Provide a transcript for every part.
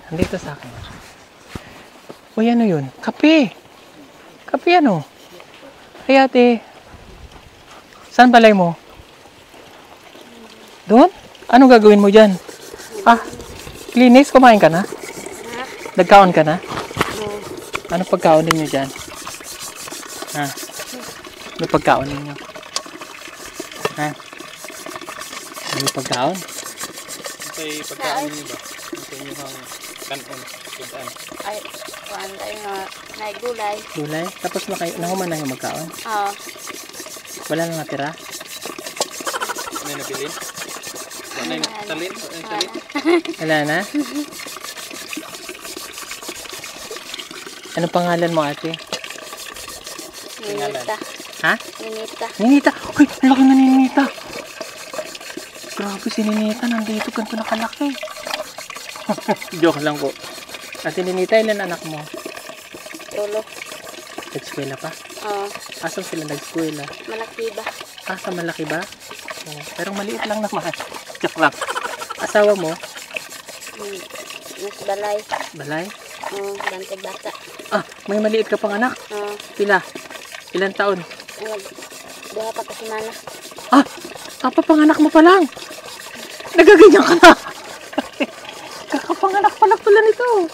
Andito sa akin. Uy, ano yun? Kape! Kape ano? Ay ate. Saan balay mo? Doon? Anong gagawin mo dyan? Ah, Linis, kumain ka na? Nagkaon ka na? Ano pagkaon ninyo dyan? Ha? Ano pagkaon ninyo? Ha? Ano pagkaon? May pagkaon ninyo ba? Ito inyong kanon. Ay, kuan tayo nga naigulay. Gulay? Tapos nahuman na yung magkaon? Oo. Wala na natira? May nabilin? Wala na talin? Wala na? Anong pangalan mo ate? Ninita. Ha? Ninita. Ninita! Uy! Ang laki na ni Ninita! Grabe si Ninita. Nandito ganito nakalaki. Joke lang po. Ate Ninita, ilan anak mo? Tulo. Nag-eskwela pa? Oo. Asan sila nag-eskwela? Malaki ba? Sa malaki ba? Oh, pero maliit lang naman. Joke lang. Asawa mo? Mas balay. Balay? Oo, bantay bata. Ah, may maliit ka pang anak? Oo. Pila? Ilan taon? Duha pa kasi mana. Ah! Kapapanganak mo pa lang! Nagaganyan ka na! Kakapanganak pa lang pala nito.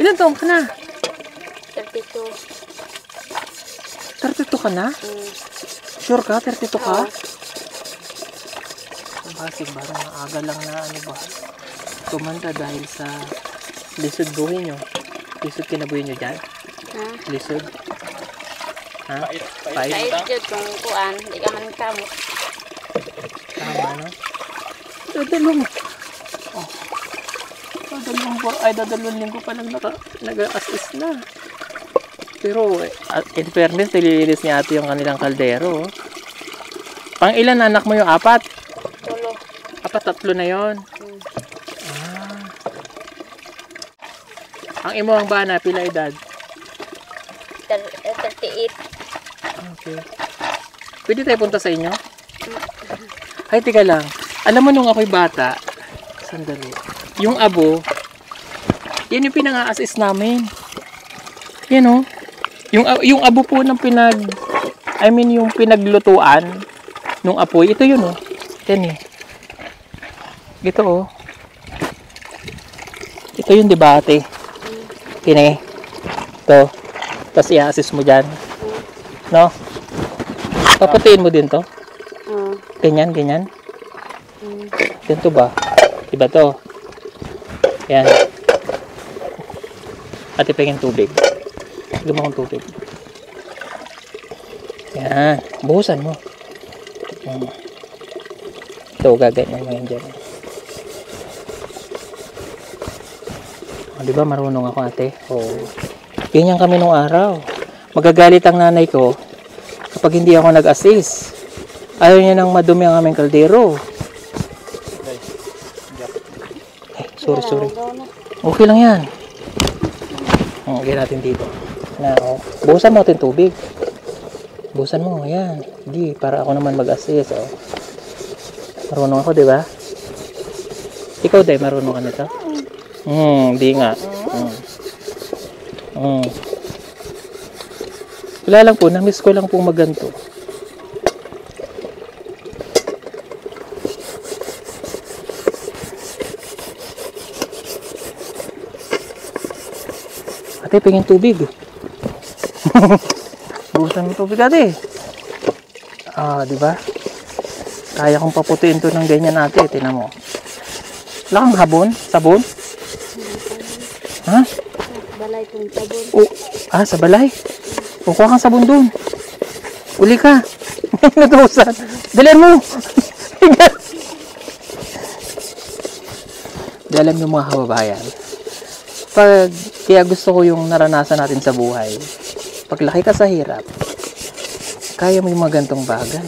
Ilan taon ka na? 32. 32 ka na? Sure ka? 32 ka? Oo. Bakit parang maaga lang na ano ba? Tumanda dahil sa lisod buhay nyo. Lisod kinabuhi nyo dyan? Ha? Lisod? Ha? Pait. Kahit yun kung kuan, di ka man kamot. Tama, no? Dadalong. Oh. Dadalong linggo pa lang nag-assist na. Pero, in fairness, nililinis niya ate yung kanilang kaldero. Pang ilan anak mo yung apat? Tulo. Tatlo na yon. Ang imo ang bana, pila edad? 38. Okay. Pwede tayo punta sa inyo? Ay, tika lang. Alam mo nung ako'y bata, sandali, yung abo, yan yung pinang-a-assist namin. Yan o. Yung abo po ng yung pinaglutuan nung apoy, ito yun o. Yan eh. Ito o. Ito yung diba ate? Kine. Ito. Tapos i-assist mo dyan. No? Paputiin mo din to. Ganyan, ganyan. Ganito ba? Diba to? Yan. Ate, pengin tubig. Luma kong tubig. Yan. Buhusan mo. Ito, gaganyan mo yan dyan. Diba marunong ako ate? Oo. Ganyan kami nung araw. Magagalit ang nanay ko kapag hindi ako nag-assist. Ayaw niya nang madumi ang aming kaldero. Sorry. Okay lang yan. Okay natin dito. Buhusan mo natin tubig. Buhusan mo, yan. Hindi, para ako naman mag-assist. Marunong ako, diba? Ikaw, Day, marunong ka nito? Di nga. Wala lang po, na-miss ko lang po maganto. Ate, pingin tubig. Buhusan mo tubig ate. Di ba? Kaya kong paputuin to ng ganyan ate, tinan mo. Wala kang habon? Sabon? Ha? Balay kong sabon. Sa balay? Kuha kang sabon doon. Uli ka. Natusan. Dalan mo. Dalan mo mga kababayan. Kaya gusto ko yung naranasan natin sa buhay. Paglaki ka sa hirap, kaya mo yung mga gantong bagay.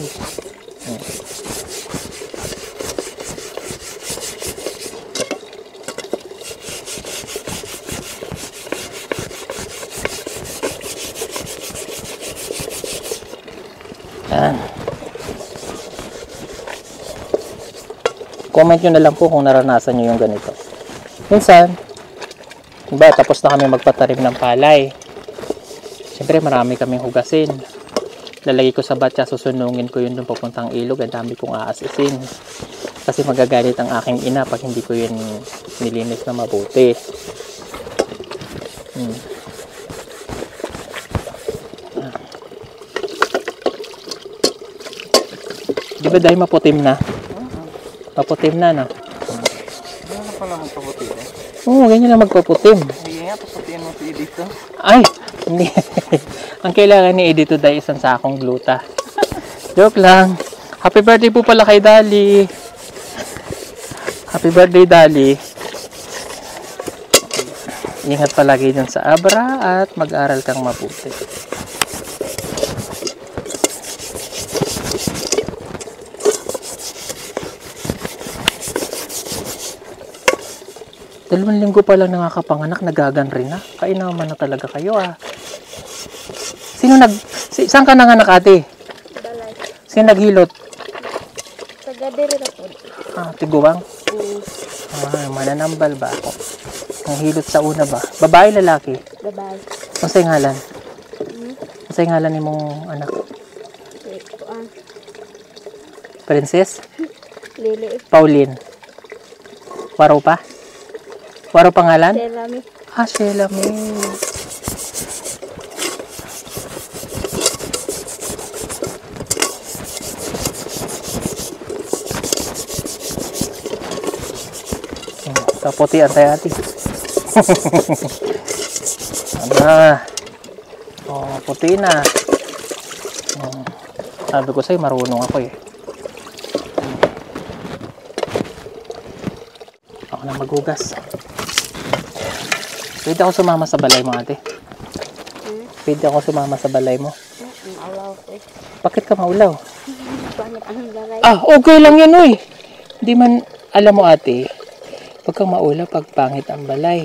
Yan. Comment nyo na lang po kung naranasan nyo yung ganito. Minsan, diba, tapos na kami magpatarim ng palay. Siyempre, marami kaming hugasin. Lalagay ko sa batya, susunungin ko yun dun papuntang ilog. Ang dami kong aasisin. Kasi magagalit ang aking ina pag hindi ko yun nilinis na mabuti. Di ba dahil maputim na? Maputim na, no? Ano na pala magpaputi eh? Oo, ganyan na magpaputim. Hindi nga, paputihan mo si dito. Ay, hindi. Ang kailangan ni Edito dahil isang sakong gluta. Joke lang. Happy birthday po pala kay Dali. Happy birthday, Dali. Ingat palagi dyan sa Abra at mag-aral kang mabuti. Dalawang linggo pa lang nakakapanganak, nagagan rin na. Kainaman na talaga kayo ah. Saan ka nanganak ate? Balay. Sino naghilot? Taga-diri na po. Tiguwang? Mananambal ba ako? Ang hilot sa una ba? Babae, lalaki? Babae. Masay ngalan? Masay ngalan ni mong anak? Princess? Lili. Pauline? Waro pa? Waro pangalan? Selami. Sheila May. Kaputi ang tayo ati. Puti na. Sabi ko sa'yo, marunong ako eh. Ako na maghugas. Pwede ako sumama sa balay mo ate? Pwede ako sumama sa balay mo? Alaw eh. Bakit ka maulaw? Pangit ang balay. Okay lang yan oy. Hindi man, alam mo ate, pag kang maulaw, pag pangit ang balay.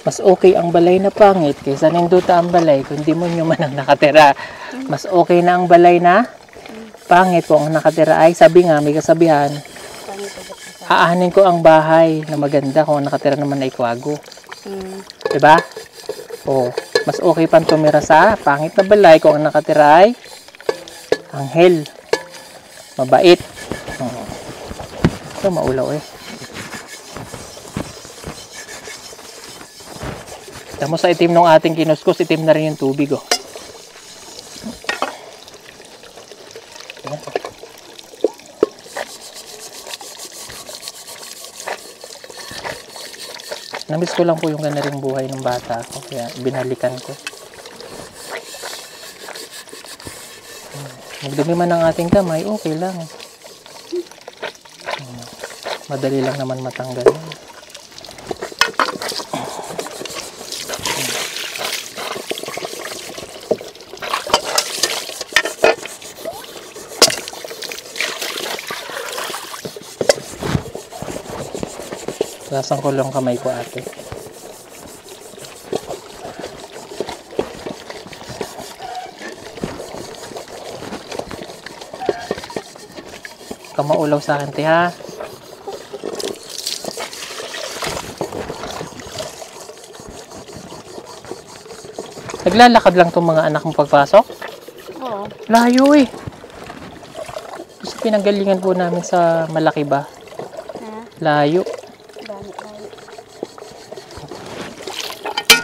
Mas okay ang balay na pangit kaysa ninduta ang balay kung di mo nyo man ang nakatira. Mas okay na ang balay na pangit kung ang nakatira ay, sabi nga, may kasabihan, Pangit ang balay. aanin ko ang bahay na maganda kung ang nakatira naman ay kwago. Diba? Mas okay pang tumira sa pangit na balay kung ang nakatira ay anghel. Mabait. Ito, maulaw eh. Tamo sa itim ng ating kinuskos, itim na rin yung tubig oh. Ayan. Namiss ko lang po yung ganaring buhay ng bata ko, kaya binalikan ko. Magdumi man ang ating kamay, okay lang. Madali lang naman matanggal. Lasang ko lang kamay ko ate. Kamaulaw sa akin, te, ha? Naglalakad lang tong mga anak mo pagpasok? Oo. Layo eh. Gusto pinanggalingan po namin sa Malaki ba? Layo. Dami tayo.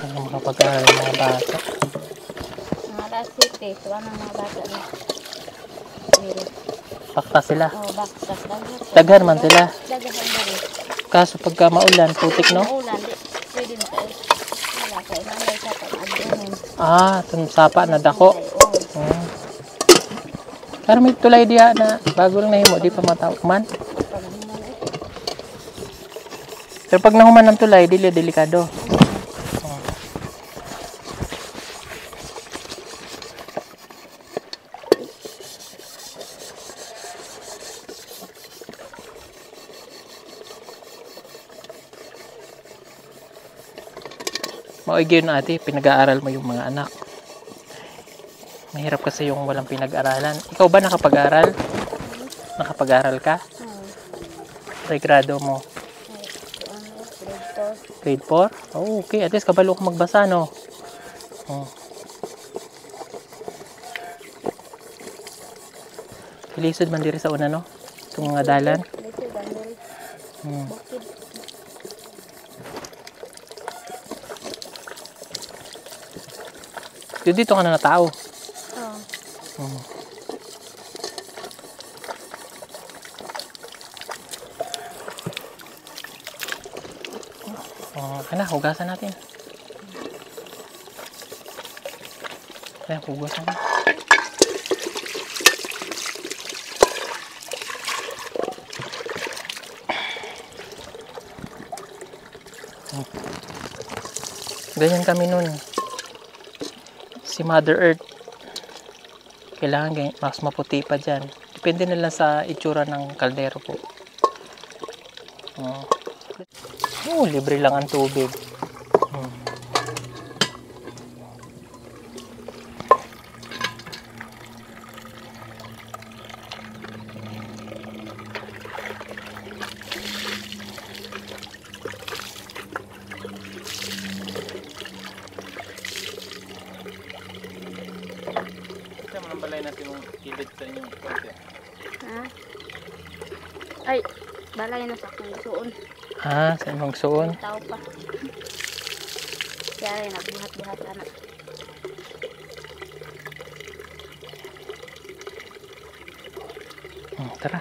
Ano makapag-aaral ng mga bata? Mga last city. Tuwa ng mga bata na. Pakta sila. Baktas. Daghan man sila. Daghan na rin. Kaso pagka maulan, putik no? Maulan. Pwede na tayo. Wala kayo. Nanay sa pag-adunin. Itong sapa na dako. Pero may tulay diya na bago lang nahimo, di pa matauman. Pero pag nahuman ng tulay, delikado. Maigay na ate, pinag-aaral mo yung mga anak. Mahirap kasi yung walang pinag-aralan. Ikaw ba nakapag-aral? Nakapag-aral ka? Ay, grado mo. Grade 4? Oh, okay. At least kabalo ko magbasa, no? Oh. Kilisod man diri sa una, no? Itong mga dalan. Lisod ang diri. Hmm. Bukid. Dito ka na natao. Oh. Hmm. Oh, kana, hugasan natin. Ayan, hugasan na. Ganyan kami nun. Si Mother Earth. Kailangan ganyan, mas maputi pa dyan. Depende na lang sa itsura ng kaldero po. Libre lang ang tubig. Ito mo nang balay natin yung kilid sa inyong konti. Ha? Ay, balay na sa akong suon. Ah, sa imong suon. Tao pa. Kaya rin, nagbuhat-buhat anak. Tara.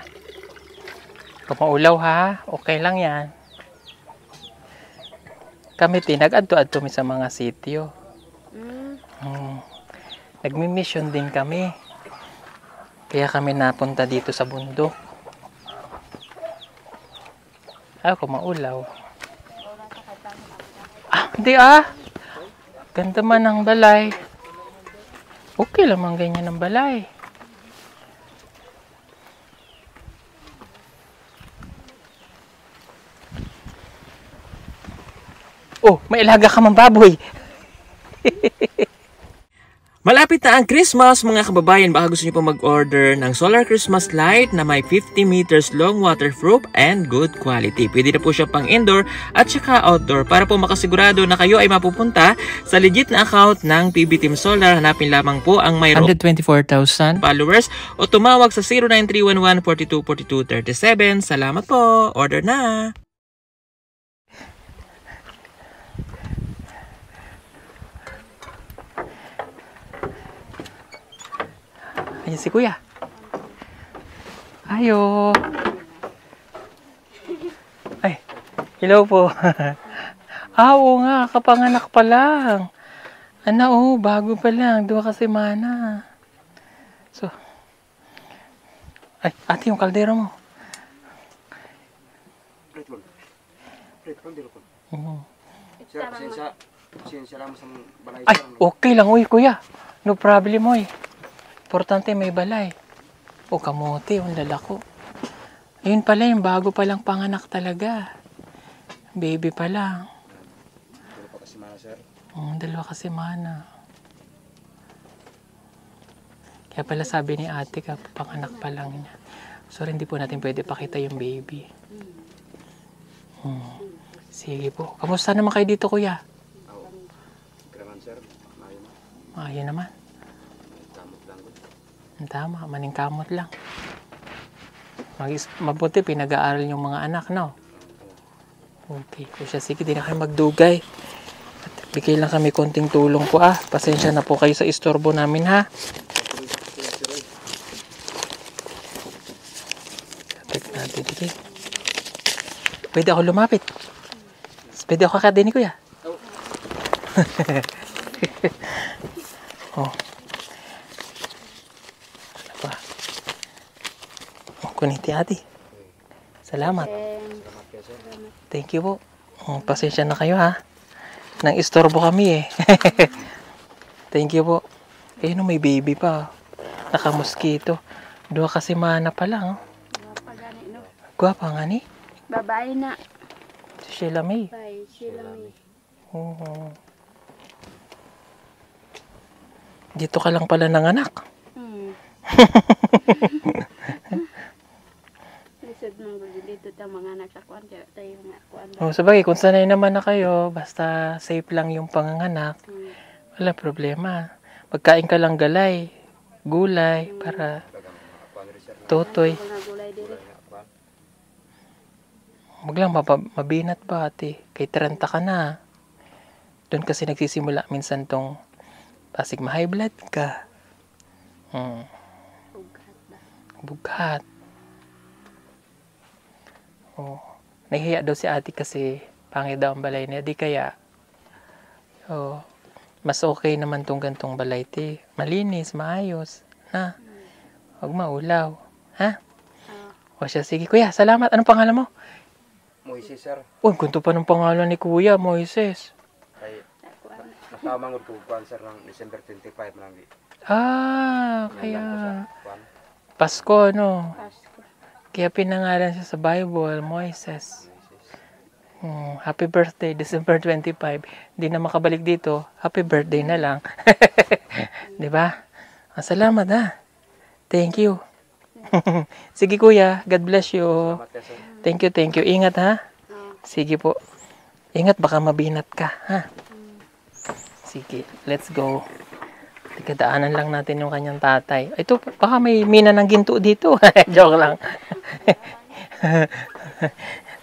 Kung maulaw ha, okay lang yan. Kami tinag-adto-adto mi sa mga sitio. Nagmi-mission din kami. Kaya kami napunta dito sa bundok. Kung maulaw. Hindi Ganda man ang balay. Okay lamang ganyan ang balay. Oh, may ilaga ka mang baboy. Malapit na ang Christmas mga kababayan, baka gusto niyo po mag-order ng solar Christmas light na may 50 meters long, waterproof and good quality. Pwede na po siya pang indoor at saka outdoor. Para po makasigurado na kayo ay mapupunta sa legit na account ng PB Team Solar, hanapin lamang po ang mayroong 124,000 followers o tumawag sa 09311-424237. Salamat po! Order na! Ayan si Kuya. Ayo. Ay, hello po. Oo nga, kapanganak pa lang. Bago pa lang. 2 semana. So, ay, ate, yung kaldero mo. Ay, okay lang, uy, Kuya. No problem, uy. Importante may balay. Kamote, yung lalako. Ayun pala, yung bago pa lang panganak talaga. Baby pa lang. 2 semana, sir. 2 semana. Kaya pala sabi ni ate, panganak pa lang niya. So, hindi po natin pwede pakita yung baby. Sige po. Kamusta naman kayo dito, Kuya? Graman, sir. Maayo naman. Tama, maningkamot lang. Mabuti, pinag-aaral yung mga anak, no? Okay. O siya, sige, di na kayo magdugay. At bigay lang kami konting tulong po, Pasensya na po kayo sa istorbo namin, ha? Kapit natin, sige. Pwede ako lumapit. Pwede ako kakadini, Kuya. Kuniti ate. Salamat. Thank you po. Pasensya na kayo Nang istorbo kami Thank you po. May baby pa. Naka-mosquito. 2 semana pa lang. Gwapa nga ni. Babae na. Si Sheila May. Bye, Sheila May. Dito ka lang pala nanganak. Lisod mong dito ta mga anak sa kuan kaya tayo nga kuan ba. Oh, sabagay, kung sanay naman na kayo, basta safe lang yung panganganak, wala problema. Pagkain ka lang galay, gulay, para totoy. Mga gulay diri. Huwag lang mabinat ba, ate? Kay 30 ka na. Doon kasi nagsisimula minsan tong pasig ma-high blood ka. Ughat ba? Bughat. Oh. Nahihiya daw si ate kasi pangit daw ang balay niya. Di kaya, oh, mas okay naman tong gantong balay, te. Malinis, maayos. Na? Huwag maulaw. Ha? O siya, sige. Kuya, salamat. Anong pangalan mo? Moises sir, Uy, kunto pa ng pangalan ni Kuya, Moises. kay nakamangod ko kuan sir ng December 25 lang di. Ah, Yan kaya lang ko sa kuan. Pasko, no? Pasko. Kaya pinangalan siya sa Bible, Moises. Happy birthday, December 25. Hindi na makabalik dito. Happy birthday na lang. Di ba? Salamat, ha? Thank you. Sige, Kuya. God bless you. Salamat sir. Thank you. Ingat, ha? Sige po. Ingat, baka mabinat ka, ha? Sige, let's go. Daanan lang natin yung kanyang tatay. Ito, baka may mina ng ginto dito. Joke lang.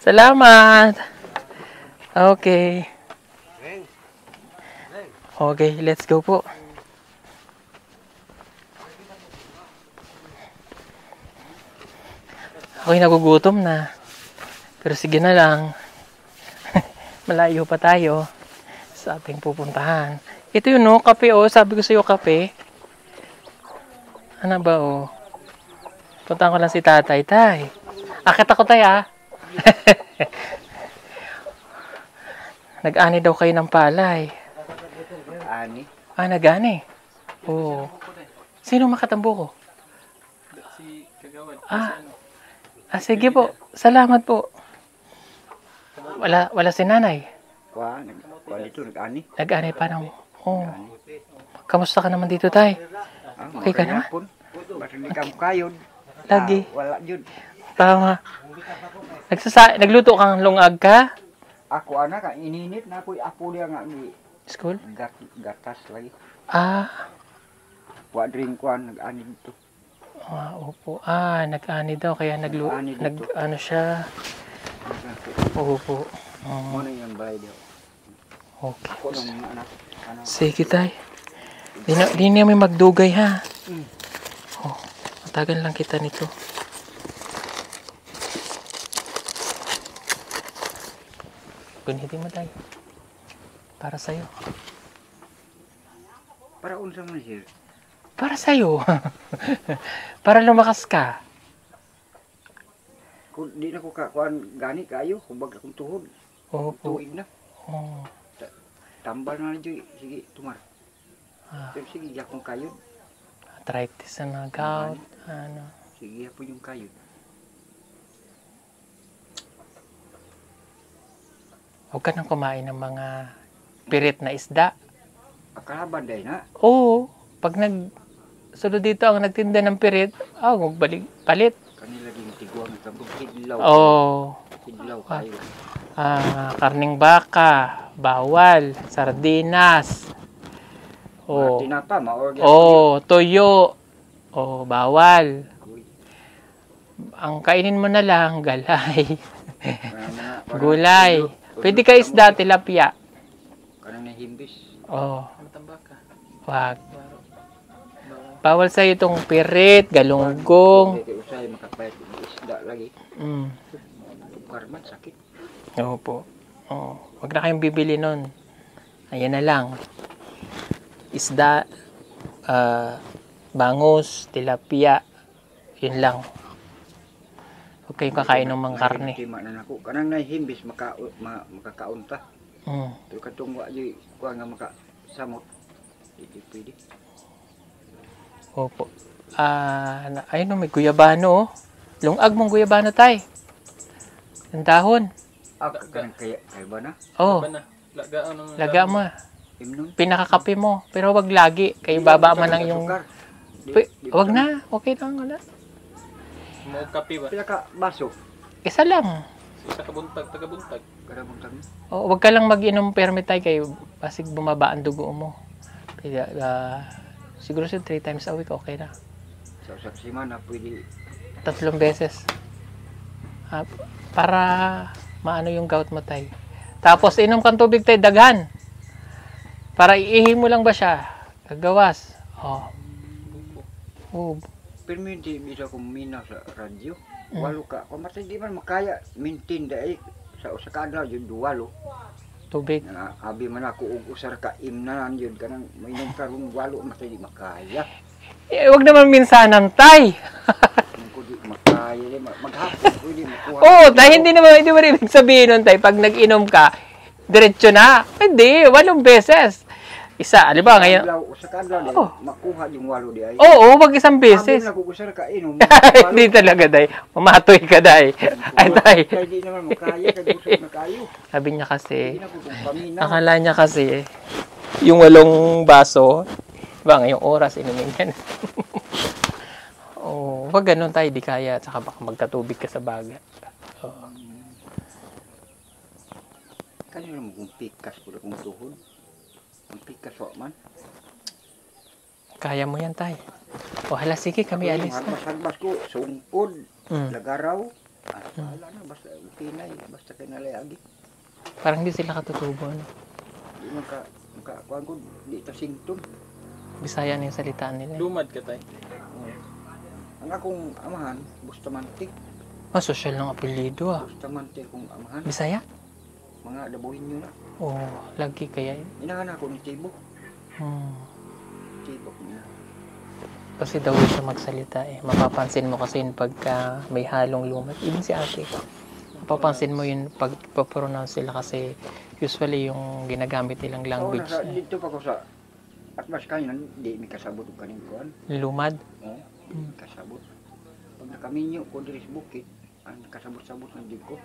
Salamat. Okay. Okay, let's go po. Ako'y nagugutom na. Pero sige na lang. Malayo pa tayo sa ating pupuntahan. Ito yun, no? Kape, oh. Sabi ko sa'yo, kape. Ano ba, oh? Puntahan ko lang si tatay. Tay. Akit ako, tay, ah. Nag-ani daw kayo ng palay. Ani. Nag-ani. Oo. Sino makatambo ko? Si Kagawad. Sige po. Salamat po. Wala si nanay. Kuan dito nag-ani. Nag-ani pa ng... Oh. Kamusta ka naman dito, tay? Okay ka naman? Ba't hindi ka kayod? Lagi. Wala jud. Tama. Nagluto kang lungag ka? Ako anak ka ininit na ako'y apo niya nga ni School? gatas lagi. Wa drink kuan nag-ani dito. Opo. Nag-ani daw. Kaya Nag-ani dito. ano siya. Opo. Mo na yung balay daw. Okay. Ako ng mga anak. Ano? Sige, tay. Di na may magdugay, ha? Oh, matagal lang kita nito. Gunitin mo, tay. Para sa'yo. Para unsa man siya. Para sa'yo. Para lumakas ka. Kung di na ko kuan gani kayo, kumbaga akong tuhod. Opo. Tuig na. Oh. Tambal na dyan. Sige, tumar. Pero sige, akong kayod. Arthritis na gout. Ano. Sige, ako yung kayod. Huwag ka nang kumain ng mga pirit na isda. Akalaban day na. Oo. Pag sunod dito ang nagtinda ng pirit, palit. Kanila din tiguang tabog hidlaw. Oo. Hidlaw kayo. Karning baka, bawal, sardinas. Oh. Tinapa, maorgan. Toyo. Bawal. Ang kainin mo na lang, galay. Gulay. Pwede ka isda, tilapia. Kanang nahimbis. Matambaka. Wag. Bawal sa'yo itong pirit, galunggong. Pwede usay, makapayat ng isda lagi. Karman, sakit. Opo. Wag na kayong bibili nun. Ayan na lang. Isda, bangus, tilapia. Yun lang. Huwag kayong kakain ng mga karne. Kanang nahimbis, makakaunta. Pero katong wa'y kuha nga makasamot. Hindi pwede. Opo. Ayun, may guyabano. Lungag mong guyabano, tay. Ang dahon. Kanang kaya ba na? Lagaan ng Laga mo. Imnon? Pinakakape mo. Pero wag lagi. Kayo baba man lang yung... Wag na. Okay lang. Wala. Mo kape ba? Pila ka baso? Isa lang. Sa kabuntag, taga-buntag. Kada buntag. Oh, wag ka lang mag-inom permit tayo kayo. Basig bumaba ang dugo mo. Kaya, siguro 3 times a week, okay na. Sa semana pwede 3 beses. Para maano yung gout mo tayo. Tapos inom kang tubig tayo, daghan. Para iihi mo lang ba siya? Gagawas. Oh. Oh. pero hindi bisa kong minaw sa radyo. Walo ka. Kung matay di man makaya maintain dai sa usa ka adlaw jud walo. Tubig. Abi man ako og usar ka imnan jud kanang mainom karon walo matay di makaya. Wag naman minsanan tay. Kung di makaya di maghapon pwede makuha. Oo, dahil hindi mo ibig sabihin nun tay pag nag-inom ka, diretso na. Hindi, 8 beses. Isa, di ba ngayon? Usa ka adlaw di makuha yung walo di ay. Oo, wag 1 beses. Abi na ko usar ka inom. Hindi talaga day. Mamatoy ka day. Ay tay. Kaya di naman makaya kay busog na kayo. Sabi niya kasi, Hindi na ko kung paminaw. akala niya kasi, yung 8 baso, ba ngayong oras inumin yan. Oh, wag ganun tayo, di kaya. Tsaka baka magkatubig ka sa baga. Oo. Kanino mo kung pikas ko kung tuhod. Ang pikas wa man. Kaya mo yan tay. O hala, sige kami alis na. Masagbas ko, sungpod, Mm. lagaraw. Wala na, basta okay na basta kinalayagi. Parang di sila katutubo. No? Di man kuhan ko, di ito symptom. Bisaya na yung salitaan nila. Lumad ka tayo. Ang akong amahan, Bustamante. Oh, social ng apelido ah. Bustamante akong amahan. Bisaya? Mga dabuhin nyo na. Oo, lagi kaya yun. Inahan ako ng Tibok. Tibok niya. Kasi daw siya magsalita eh. Mapapansin mo kasi yun pagka may halong lumad. Even si ate. Mapapansin mo yun pag papronounce sila kasi usually yung ginagamit nilang language. Oo, dito pa ko sa atmas kanyan, di may kasabot ko kanin kuhan. Lumad. Oo, di may kasabot. Pag nakaminyo ko diri sa bukid, ang kasabot-sabot na din ko.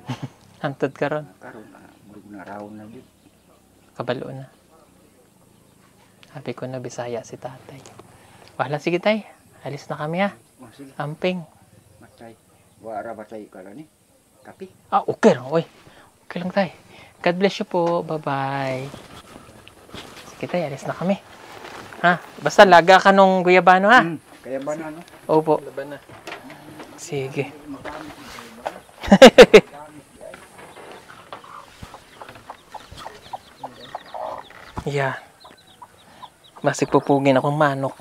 Hantod ka ron. Karon murag na raw na din. Kabalo na. Sabi ko na Bisaya si tatay. Wala, sige tay. Alis na kami ha. Oh, sige, Amping. matay. Wara matay ka lang ni. Kapi. Okay lang. Uy. Okay lang tay. God bless you po. Bye-bye. Sige tay, alis na kami. Ha? Basta laga ka nung guyabano ha. Kaya ba na no? Opo. Laban na. Sige. Yan. Masig pupugin akong manok.